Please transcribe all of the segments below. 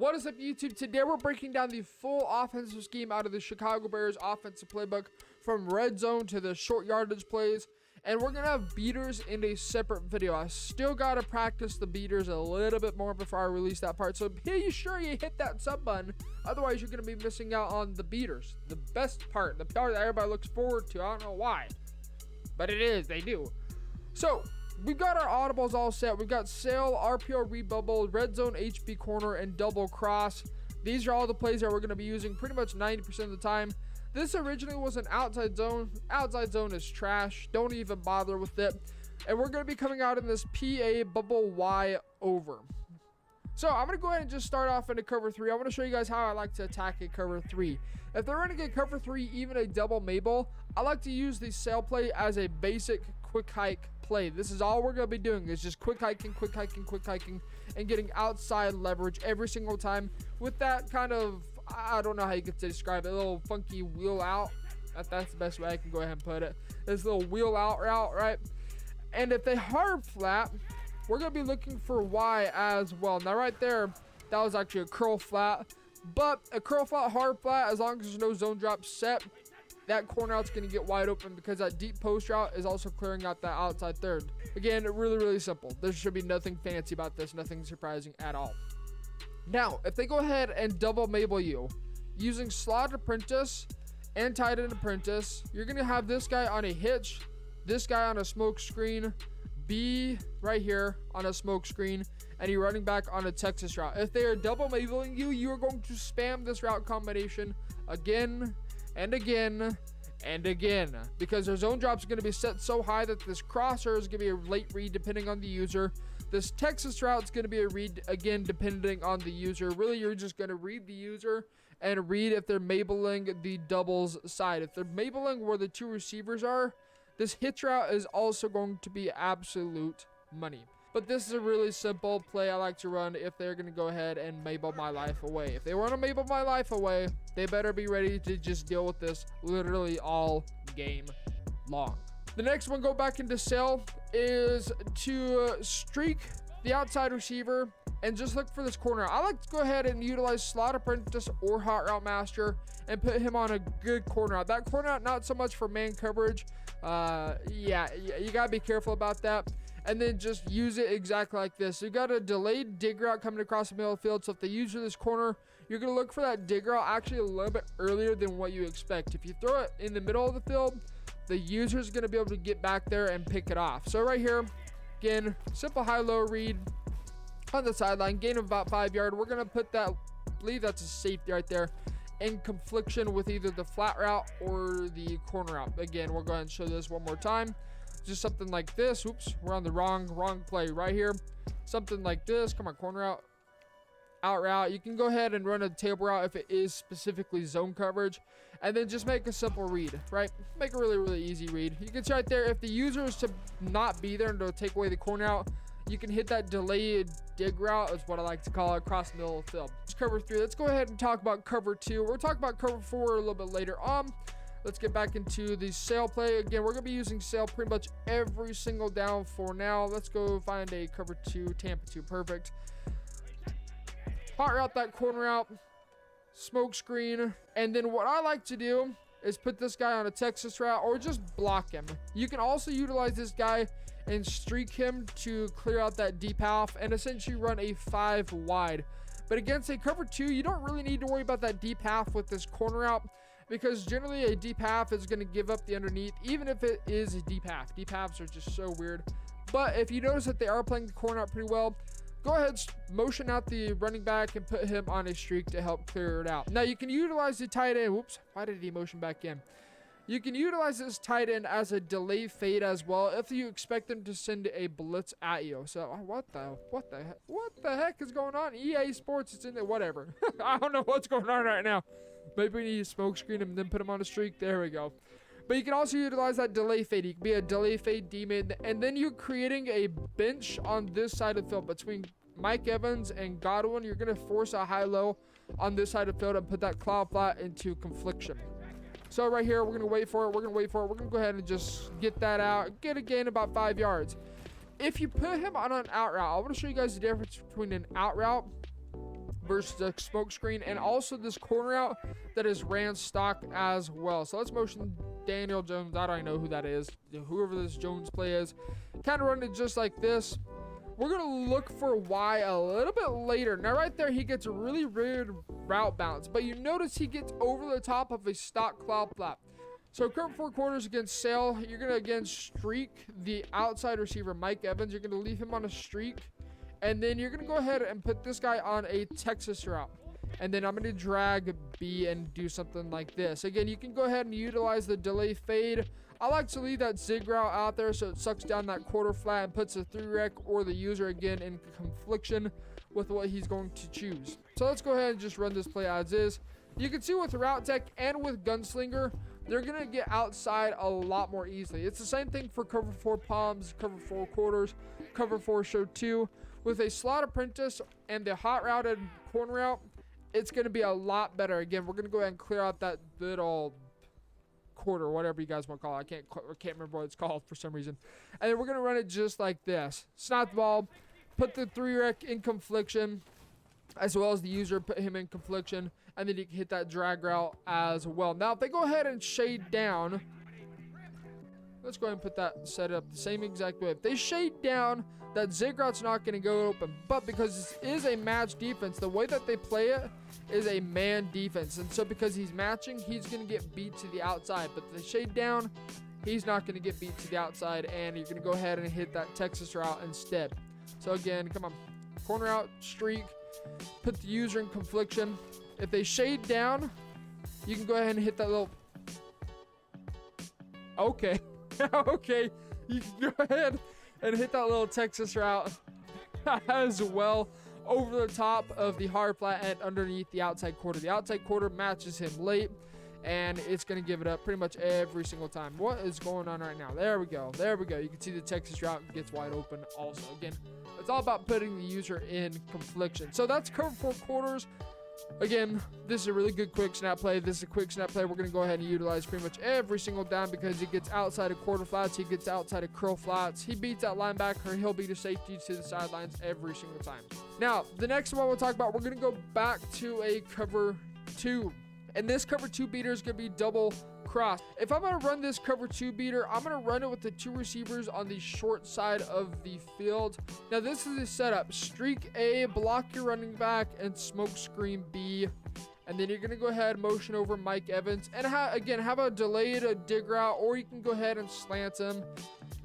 What is up, YouTube? Today we're breaking down the full offensive scheme out of the Chicago Bears offensive playbook, from red zone to the short yardage plays, and we're going to have beaters in a separate video. I still got to practice the beaters a little bit more before I release that part, so be sure you hit that sub button, otherwise you're going to be missing out on the beaters, the best part, the part that everybody looks forward to. I don't know why, but it is, they do. So we've got our audibles all set. We've got sail, RPO Bubble, red zone, HB corner, and double cross. These are all the plays that we're going to be using pretty much 90% of the time. This originally was an outside zone. Outside zone is trash. Don't even bother with it. And we're going to be coming out in this PA Bubble Y over. So I'm going to go ahead and just start off into cover 3. I want to show you guys how I like to attack a cover 3. If they're running a cover 3, even a double Mabel, I like to use the sail play as a basic quick hike play. This is all we're going to be doing, is just quick hiking, and getting outside leverage every single time with that kind of, I don't know how you could describe it, a little funky wheel out. That's the best way I can go ahead and put it. This little wheel out route, right? And if they hard flat, we're going to be looking for Y as well. Now right there, that was actually a curl flat, but a curl flat, hard flat, as long as there's no zone drop set, that corner out's going to get wide open because that deep post route is also clearing out that outside third. Again, really simple. There should be nothing fancy about this, nothing surprising at all. Now, if they go ahead and double Mabel you, using slot apprentice and tight end apprentice, you're going to have this guy on a hitch, this guy on a smoke screen, B right here on a smoke screen, and you're running back on a Texas route. If they are double Mabeling you, you are going to spam this route combination again and again and again, because their zone drop is going to be set so high that this crosser is going to be a late read depending on the user. This Texas route is going to be a read again depending on the user. Really, you're just going to read the user and read if they're Mabeling the doubles side. If they're Mabeling where the two receivers are, this hitch route is also going to be absolute money. But this is a really simple play I like to run if they're going to go ahead and Mabel my life away. If they want to Mabel my life away, they better be ready to just deal with this literally all game long. The next one, go back into sail, is to streak the outside receiver and just look for this corner. I like to go ahead and utilize slot apprentice or hot route master and put him on a good corner out. That corner out, not so much for man coverage. Yeah, you got to be careful about that. And then just use it exactly like this. You got a delayed dig route coming across the middle of the field. So if they use this corner, you're going to look for that dig route actually a little bit earlier than what you expect. If you throw it in the middle of the field, the user is going to be able to get back there and pick it off. So right here, again, simple high-low read on the sideline, gain of about 5 yards. We're going to put that, I believe that's a safety right there, in confliction with either the flat route or the corner route. Again, we'll go ahead and show this one more time. Just something like this. Oops, we're on the wrong play right here. Something like this. Come on, corner out route. You can go ahead and run a table route if it is specifically zone coverage, and then just make a simple read, right? Make a really easy read. You can see right there, if the user is to not be there and to take away the corner out, you can hit that delayed dig route, is what I like to call it, across the middle of the field. It's cover 3. Let's go ahead and talk about cover 2. We'll talk about cover 4 a little bit later on. Let's get back into the sail play. Again, we're going to be using sail pretty much every single down for now. Let's go find a cover 2, Tampa 2, perfect. Hot route that corner out, smoke screen, and then what I like to do is put this guy on a Texas route or just block him. You can also utilize this guy and streak him to clear out that deep half and essentially run a 5 wide. But against a cover 2, you don't really need to worry about that deep half with this corner out, because generally a deep half is going to give up the underneath, even if it is a deep half. Deep halves are just so weird. But if you notice that they are playing the corner out pretty well, go ahead, motion out the running back and put him on a streak to help clear it out. Now you can utilize the tight end. Whoops, why did he motion back in? You can utilize this tight end as a delay fade as well if you expect them to send a blitz at you. So what the heck is going on? EA Sports, it's in there, whatever. I don't know what's going on right now. Maybe we need to smoke screen him and then put him on a streak. There we go. But you can also utilize that delay fade. You can be a delay fade demon, and then you're creating a bench on this side of the field between Mike Evans and Godwin. You're going to force a high-low on this side of the field and put that cloud flat into confliction. So right here, we're going to wait for it. We're going to go ahead and just get that out. Get a gain about 5 yards. If you put him on an out route, I want to show you guys the difference between an out route versus a smoke screen, and also this corner out that is ran stock as well. So let's motion Daniel Jones. I don't know who that is. Whoever this Jones play is. Kind of run it just like this. We're going to look for Y a little bit later. Now right there, he gets a really weird route bounce, but you notice he gets over the top of a stock cloud flap. So current 4 corners against Sale, you're going to again streak the outside receiver, Mike Evans. You're going to leave him on a streak. And then you're going to go ahead and put this guy on a Texas route. And then I'm going to drag B and do something like this. Again, you can go ahead and utilize the delay fade. I like to leave that zig route out there so it sucks down that quarter flat and puts the 3-rec or the user again in confliction with what he's going to choose. So let's go ahead and just run this play as is. You can see with Route Tech and with Gunslinger, they're going to get outside a lot more easily. It's the same thing for cover 4 palms, cover 4 quarters, cover 4 show 2. With a slot apprentice and the hot route and corner route, it's going to be a lot better. Again, we're going to go ahead and clear out that little quarter, whatever you guys want to call it. I can't remember what it's called for some reason. And then we're going to run it just like this. Snap the ball, put the 3-rec in confliction, as well as the user, put him in confliction, and then you can hit that drag route as well. Now, if they go ahead and shade down, let's go ahead and put that set up the same exact way. If they shade down, that zig route's not going to go open. But because this is a match defense, the way that they play it is a man defense. And so because he's matching, he's going to get beat to the outside. But if they shade down, he's not going to get beat to the outside. And you're going to go ahead and hit that Texas route instead. So again, come on. Corner out, streak. Put the user in confliction. If they shade down, you can go ahead and hit that little... Okay. Okay. You can go ahead and hit that little Texas route as well over the top of the hard flat and underneath the outside quarter. The outside quarter matches him late, and it's going to give it up pretty much every single time. What is going on right now? There we go. There we go. You can see the Texas route gets wide open also. Again, it's all about putting the user in confliction. So that's cover 4 quarters. Again, this is a really good quick snap play. This is a quick snap play we're going to go ahead and utilize pretty much every single down because he gets outside of quarter flats. He gets outside of curl flats. He beats that linebacker. He'll beat a safety to the sidelines every single time. Now, the next one we'll talk about, we're going to go back to a cover 2. And this cover 2 beater is going to be double cross. If I'm going to run this cover 2 beater, I'm going to run it with the 2 receivers on the short side of the field. Now this is the setup. Streak A, block your running back, and smoke screen B. And then you're going to go ahead, motion over Mike Evans. And again, have a delayed dig route, or you can go ahead and slant him.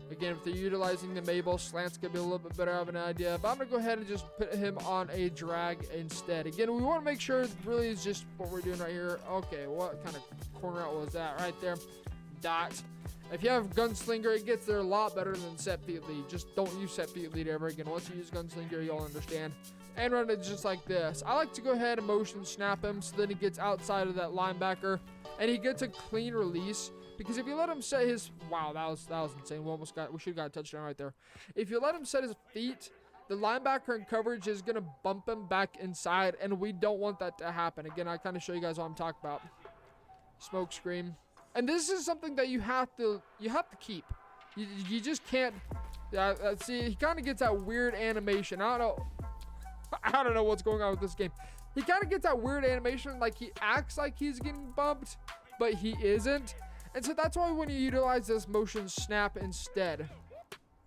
Again, if they're utilizing the Mabel, slant's going to be a little bit better of an idea. But I'm going to go ahead and just put him on a drag instead. Again, we want to make sure it really is just what we're doing right here. Okay, what kind of corner out was that right there? Dot. If you have Gunslinger, it gets there a lot better than set feet lead. Just don't use set feet lead ever again. Once you use Gunslinger, you'll understand. And run it just like this. I like to go ahead and motion snap him so then he gets outside of that linebacker. And he gets a clean release. Because if you let him set his... Wow, that was insane. We should have got a touchdown right there. If you let him set his feet, the linebacker in coverage is going to bump him back inside, and we don't want that to happen. Again, I kind of show you guys what I'm talking about. Smoke screen. And this is something that you have to keep. You just can't... see, he kind of gets that weird animation. I don't know what's going on with this game. He kind of gets that weird animation, like he acts like he's getting bumped, but he isn't. And so that's why when you utilize this motion snap instead.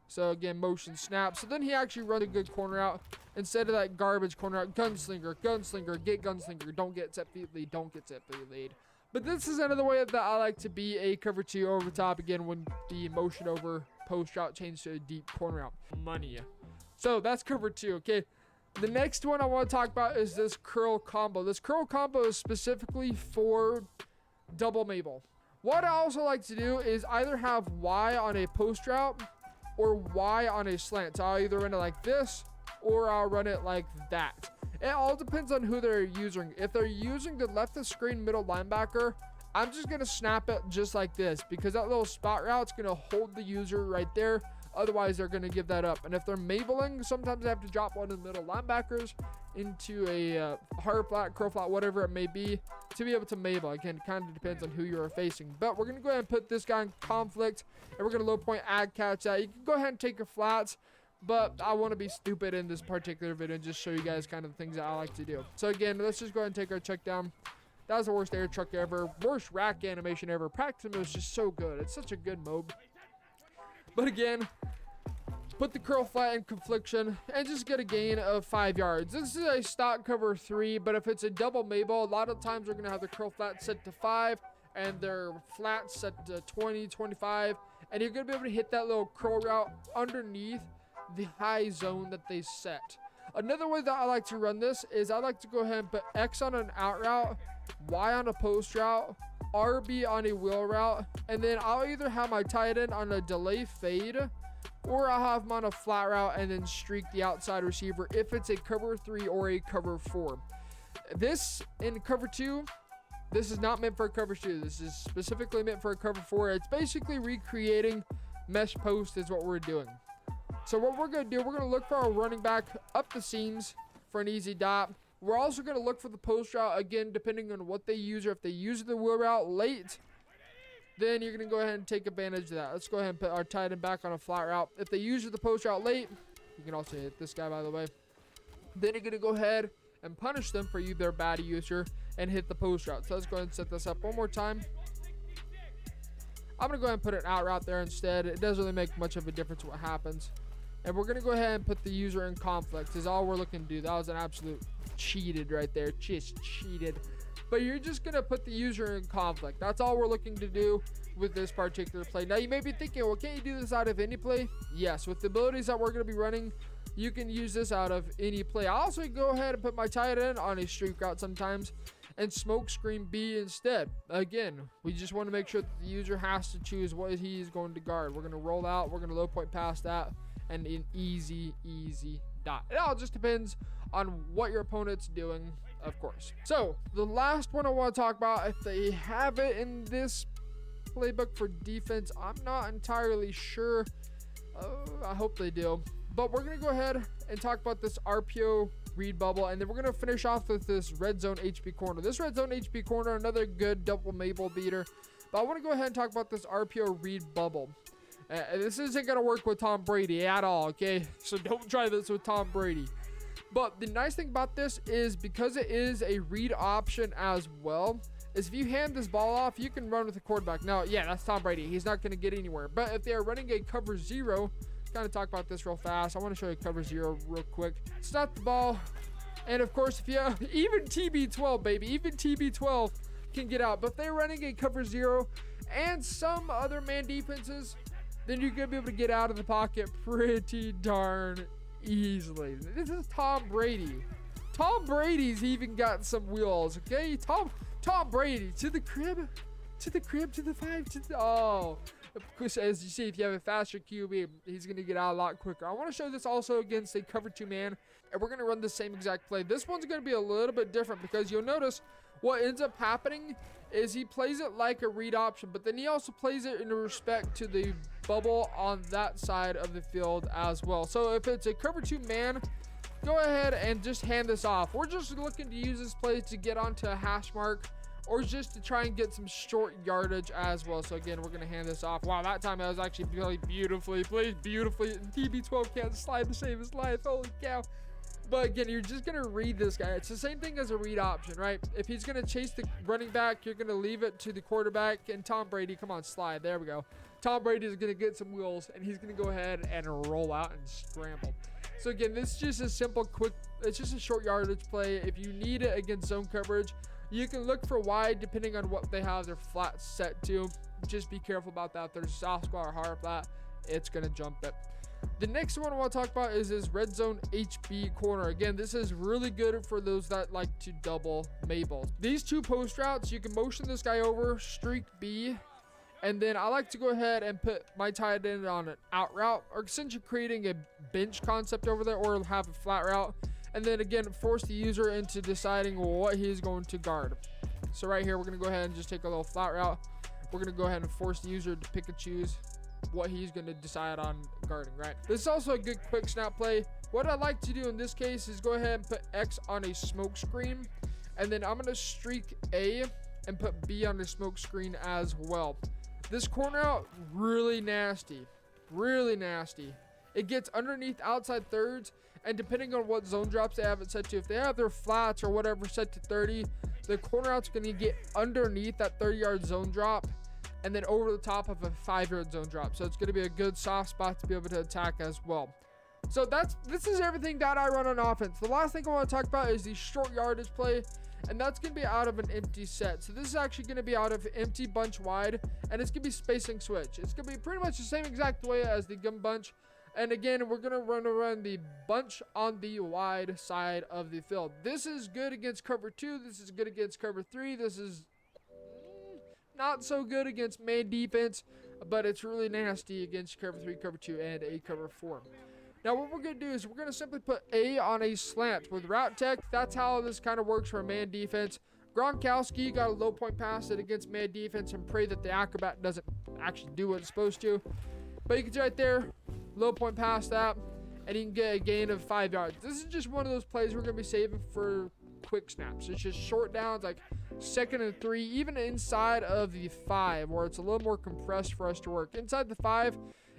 So again, motion snap. So then he actually runs a good corner out instead of that garbage corner out. Gunslinger, Gunslinger, get Gunslinger. Don't get set feet lead. Don't get set feet lead. But this is another way that I like to be a cover 2 over the top again when the motion over post route changed to a deep corner out. Money. So that's cover 2, okay? The next one I want to talk about is this curl combo. This curl combo is specifically for double Mabel. What I also like to do is either have Y on a post route or Y on a slant. So I'll either run it like this or I'll run it like that. It all depends on who they're using. If they're using the left of screen middle linebacker, I'm just going to snap it just like this because that little spot route's going to hold the user right there. Otherwise, they're going to give that up. And if they're Mabeling, sometimes they have to drop one of the middle linebackers into a hard flat, curl flat, whatever it may be, to be able to Mabel. Again, it kind of depends on who you're facing. But we're going to go ahead and put this guy in conflict, and we're going to low point ag catch that. You can go ahead and take your flats, but I want to be stupid in this particular video and just show you guys kind of the things that I like to do. So again, let's just go ahead and take our check down. That was the worst air truck ever, worst rack animation ever. Practice mode is just so good. It's such a good mode. But again, put the curl flat in confliction and just get a gain of 5 yards. This is a stock cover 3, but if it's a double Mabel, a lot of times we're going to have the curl flat set to 5 and their flat set to 20, 25. And you're going to be able to hit that little curl route underneath the high zone that they set. Another way that I like to run this is I like to go ahead and put X on an out route, Y on a post route, RB on a wheel route, and then I'll either have my tight end on a delay fade, or I'll have him on a flat route and then streak the outside receiver if it's a cover 3 or a cover 4. This in cover 2, this is not meant for a cover 2. This is specifically meant for a cover 4. It's basically recreating mesh post is what we're doing. So what we're going to do, we're going to look for our running back up the seams for an easy dot. We're also going to look for the post route, again, depending on what they use, or if they use the wheel route late, then you're going to go ahead and take advantage of that. Let's go ahead and put our tight end back on a flat route. If they use the post route late, you can also hit this guy, by the way. Then you're going to go ahead and punish them for you, their bad user, and hit the post route. So let's go ahead and set this up one more time. I'm going to go ahead and put an out route there instead. It doesn't really make much of a difference what happens. And we're going to go ahead and put the user in conflict is all we're looking to do. That was an absolute cheated right there. Just cheated. But you're just going to put the user in conflict. That's all we're looking to do with this particular play. Now, you may be thinking, well, can't you do this out of any play? Yes, with the abilities that we're going to be running, you can use this out of any play. I also go ahead and put my tight end on a streak route sometimes and smoke screen B instead. Again, we just want to make sure that the user has to choose what he's going to guard. We're going to roll out. We're going to low point past that. And an easy dot. It all just depends on what your opponent's doing, of course. So the last one I want to talk about, if they have it in this playbook for defense, I'm not entirely sure. I hope they do. But we're going to go ahead and talk about this RPO read bubble, and then we're going to finish off with this red zone HP corner. This red zone HP corner, another good double Mabel beater. But I want to go ahead and talk about this RPO read bubble. This isn't going to work with Tom Brady at all, okay? So don't try this with Tom Brady. But the nice thing about this is because it is a read option as well, is if you hand this ball off, you can run with the quarterback. Now, yeah, that's Tom Brady. He's not going to get anywhere. But if they're running a cover 0, kind of talk about this real fast. I want to show you cover 0 real quick. Snap the ball. And, of course, if you have, even TB12, baby, even TB12 can get out. But if they're running a cover 0 and some other man defenses, then you're going to be able to get out of the pocket pretty darn easily. This is Tom Brady. Tom Brady's even got some wheels, okay? Tom Brady to the crib, to the 5, to the... Oh. Of course, as you see, if you have a faster QB, he's going to get out a lot quicker. I want to show this also against a cover 2 man, and we're going to run the same exact play. This one's going to be a little bit different because you'll notice what ends up happening is he plays it like a read option, but then he also plays it in respect to the bubble on that side of the field as well. So if it's a cover 2 man, go ahead and just hand this off. We're just looking to use this play to get onto a hash mark or just to try and get some short yardage as well. So again, we're going to hand this off. Wow, that time I was actually played beautifully. TB12 can't slide to save his life. Holy cow. But again, you're just going to read this guy. It's the same thing as a read option, right? If he's going to chase the running back, you're going to leave it to the quarterback. And Tom Brady, come on, slide. There we go. Tom Brady is going to get some wheels, and he's going to go ahead and roll out and scramble. So again, this is just a simple, quick, it's just a short yardage play. If you need it against zone coverage, you can look for wide depending on what they have their flat set to. Just be careful about that. If there's a soft spot or hard flat, it's going to jump it. The next one I want to talk about is this red zone HB corner. Again, this is really good for those that like to double Mabel. These two post routes, you can motion this guy over, streak B, and then I like to go ahead and put my tight end on an out route, or since you're creating a bench concept over there, or have a flat route, and then again force the user into deciding what he's going to guard. So right here, we're going to go ahead and just take a little flat route. We're going to go ahead and force the user to pick and choose what he's going to decide on guarding, right? This is also a good quick snap play. What I like to do in this case is go ahead and put X on a smoke screen, and then I'm going to streak A and put B on the smoke screen as well. This corner out, really nasty, it gets underneath outside thirds, and depending on what zone drops they have it set to, if they have their flats or whatever set to 30, the corner out's going to get underneath that 30-yard zone drop and then over the top of a 5-yard zone drop. So it's going to be a good soft spot to be able to attack as well. So this is everything that I run on offense. The last thing I want to talk about is the short yardage play, and that's going to be out of an empty set. So this is actually going to be out of empty bunch wide, and it's going to be spacing switch. It's going to be pretty much the same exact way as the gun bunch. And again, we're going to run the bunch on the wide side of the field. This is good against cover 2. This is good against cover 3. This is not so good against man defense, but it's really nasty against cover 3, cover 2, and a cover 4. Now what we're going to do is we're going to simply put A on a slant with route tech. That's how this kind of works for a man defense. Gronkowski got a low point pass it against man defense and pray that the acrobat doesn't actually do what it's supposed to. But you can see right there, low point pass that, and you can get a gain of 5 yards. This is just one of those plays we're going to be saving for quick snaps. It's just short downs, like 2nd and 3, even inside of the 5, where it's a little more compressed for us to work. Inside the 5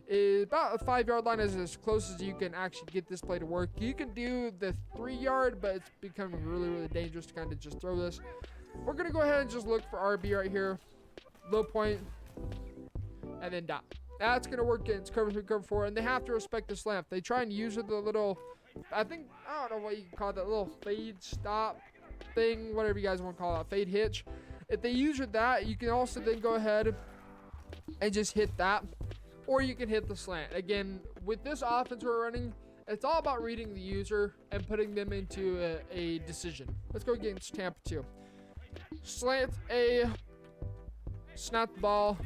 is about a 5-yard line is as close as you can actually get this play to work. You can do the 3-yard, but it's becoming really, really dangerous to kind of just throw this. We're going to go ahead and just look for RB right here. Low point, and then dot. That's going to work against cover 3, cover 4, and they have to respect the slant. They try and use the little, I don't know what you can call that, little fade stop thing, whatever you guys want to call it, fade hitch. If they use that, you can also then go ahead and just hit that, or you can hit the slant. Again, with this offense we're running, it's all about reading the user and putting them into a decision. Let's go against Tampa 2. Slant A, snap the ball,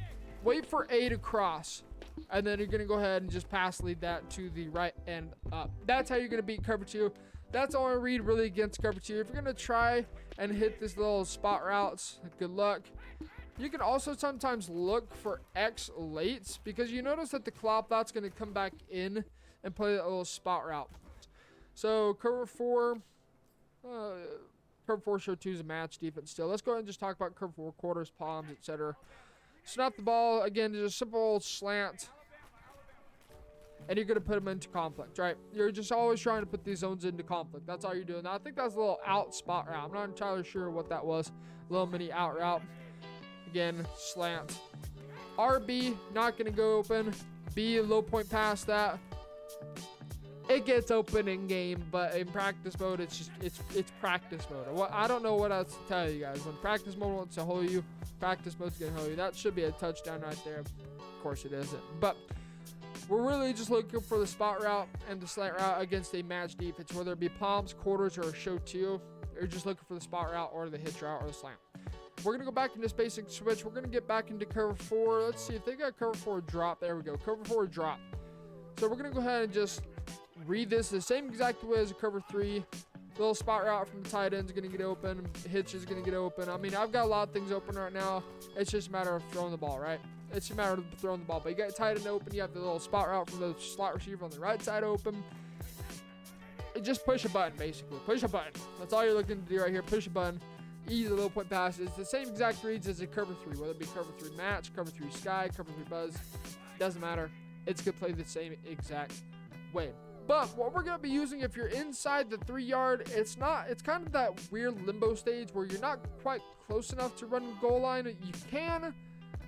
wait for A to cross, and then you're going to go ahead and just pass lead that to the right end up. That's how you're going to beat cover 2. That's all I read really against cover 2. If you're going to try and hit this little spot routes, good luck. You can also sometimes look for X lates, because you notice that the clop out's going to come back in and play that little spot route. So cover 4, cover 4 show 2 is a match defense still. Let's go ahead and just talk about cover 4 quarters, palms, etc. Snap the ball, again, just a simple old slant, and you're going to put them into conflict, right? You're just always trying to put these zones into conflict. That's all you're doing. Now, I think that's a little out spot route. I'm not entirely sure what that was. A little mini out route. Again, slant. RB, not going to go open. B, low point past that. It gets open in game, but in practice mode, it's practice mode. Well, I don't know what else to tell you guys. When practice mode wants to hold you, practice mode's going to hold you. That should be a touchdown right there. Of course it isn't. But we're really just looking for the spot route and the slant route against a match defense, whether it be palms, quarters, or a show 2. You're just looking for the spot route or the hitch route or the slant. We're going to go back into spacing switch. We're going to get back into cover 4. Let's see if they got cover 4 drop. There we go. Cover 4 drop. So we're going to go ahead and just read this the same exact way as a cover 3. Little spot route from the tight end is going to get open. Hitch is going to get open. I mean, I've got a lot of things open right now. It's just a matter of throwing the ball, right? It's a matter of throwing the ball. But you got tight end open. You have the little spot route from the slot receiver on the right side open. Just push a button, basically. Push a button. That's all you're looking to do right here. Push a button. Easy low point pass. It's the same exact reads as a cover 3, whether it be cover 3 match, cover 3 sky, cover 3 buzz. Doesn't matter. It's going to play the same exact way. But what we're going to be using, if you're inside the 3-yard, it's kind of that weird limbo stage where you're not quite close enough to run goal line. You can,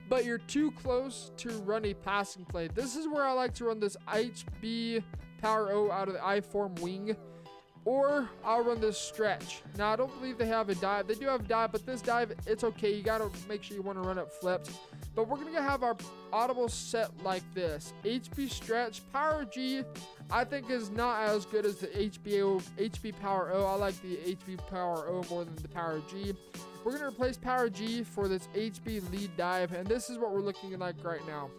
but you're too close to run a passing play. This is where I like to run this HB Power O out of the I-form wing. Or I'll run this stretch. Now, I don't believe they have a dive. They do have a dive, but this dive, it's okay. You got to make sure you want to run it flipped. But we're going to have our audible set like this. HB stretch. Power G, I think, is not as good as the HB Power O. I like the HB Power O more than the Power G. We're going to replace Power G for this HB lead dive, and this is what we're looking like right now.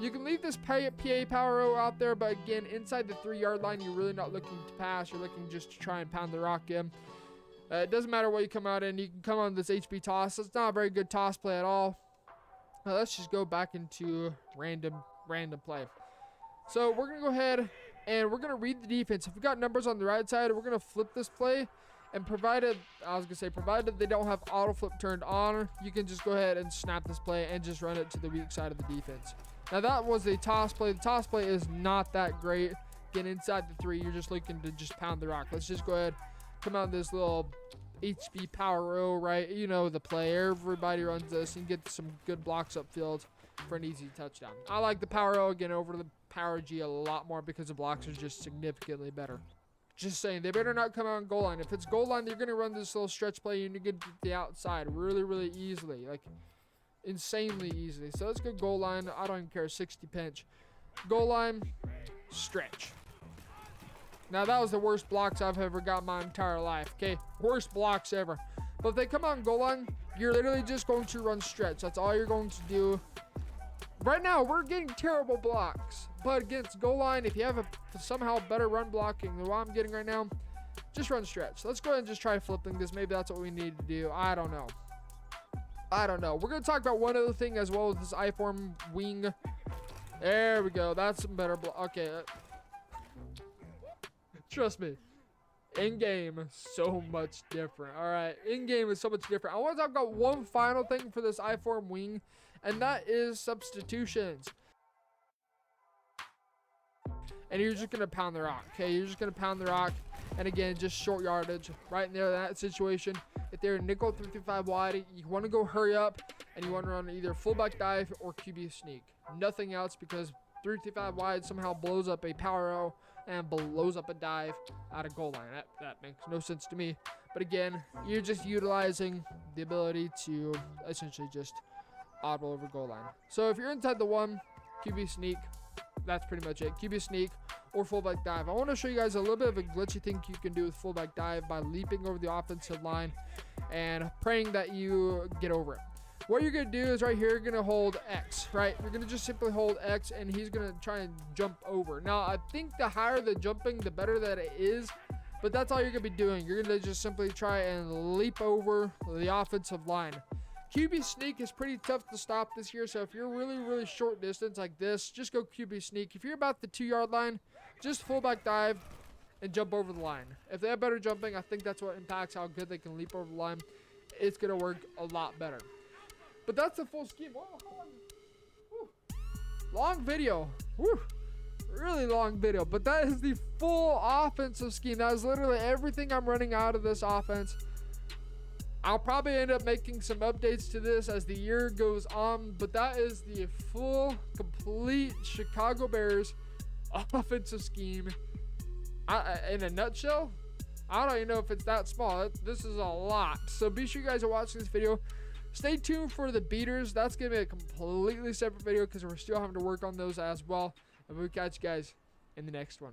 You can leave this PA Power O out there, but again, inside the 3-yard line, you're really not looking to pass. You're looking just to try and pound the rock in. It doesn't matter what you come out in. You can come on this HB toss. It's not a very good toss play at all. Let's just go back into random play. So we're going to go ahead and we're going to read the defense. If we got numbers on the right side, we're going to flip this play. And provided they don't have auto flip turned on, you can just go ahead and snap this play and just run it to the weak side of the defense. Now that was a toss play. The toss play is not that great. get inside the 3. You're just looking to just pound the rock. Let's just go ahead, come out this little HB power row, right? You know the play. Everybody runs this and get some good blocks upfield for an easy touchdown. I like the power row again over the power G a lot more because the blocks are just significantly better. Just saying, they better not come out on goal line. If it's goal line, they're going to run this little stretch play and you get to the outside really, really easily. Like, insanely easily. So let's go goal line. I don't even care. 60 pinch. Goal line, stretch. Now, that was the worst blocks I've ever got in my entire life. Okay, worst blocks ever. But if they come out on goal line, you're literally just going to run stretch. That's all you're going to do. Right now, we're getting terrible blocks. But against goal line, if you have a somehow better run blocking than what I'm getting right now, just run stretch. Let's go ahead and just try flipping this. Maybe that's what we need to do. I don't know. We're going to talk about one other thing as well with this I-form wing. There we go. That's some better block. Okay. Trust me. In-game, so much different. All right. In-game is so much different. I want to talk about one final thing for this I-form wing, and that is substitutions. And you're just going to pound the rock, okay? You're just going to pound the rock. And again, just short yardage right in there in that situation. If they're nickel 3-5 wide, you want to go hurry up and you want to run either fullback dive or QB sneak. Nothing else, because 3-5 wide somehow blows up a power row and blows up a dive out of goal line. That makes no sense to me. But again, you're just utilizing the ability to essentially just audible over goal line. So if you're inside the 1, QB sneak, that's pretty much it. QB sneak or fullback dive. I want to show you guys a little bit of a glitchy thing you can do with fullback dive by leaping over the offensive line and praying that you get over it. What you're going to do is right here, you're going to hold X, right? You're going to just simply hold X, and he's going to try and jump over. Now, I think the higher the jumping, the better that it is, but that's all you're going to be doing. You're going to just simply try and leap over the offensive line. QB sneak is pretty tough to stop this year, so if you're really, really short distance like this, just go QB sneak. If you're about the 2-yard line, just fullback dive and jump over the line. If they have better jumping, I think that's what impacts how good they can leap over the line. It's going to work a lot better. But that's the full scheme. Whoa, long video. Woo. Really long video. But that is the full offensive scheme. That is literally everything I'm running out of this offense. I'll probably end up making some updates to this as the year goes on. But that is the full, complete Chicago Bears offensive scheme. In a nutshell, I don't even know if it's that small. This is a lot. So be sure you guys are watching this video. Stay tuned for the beaters. That's going to be a completely separate video because we're still having to work on those as well. And we'll catch you guys in the next one.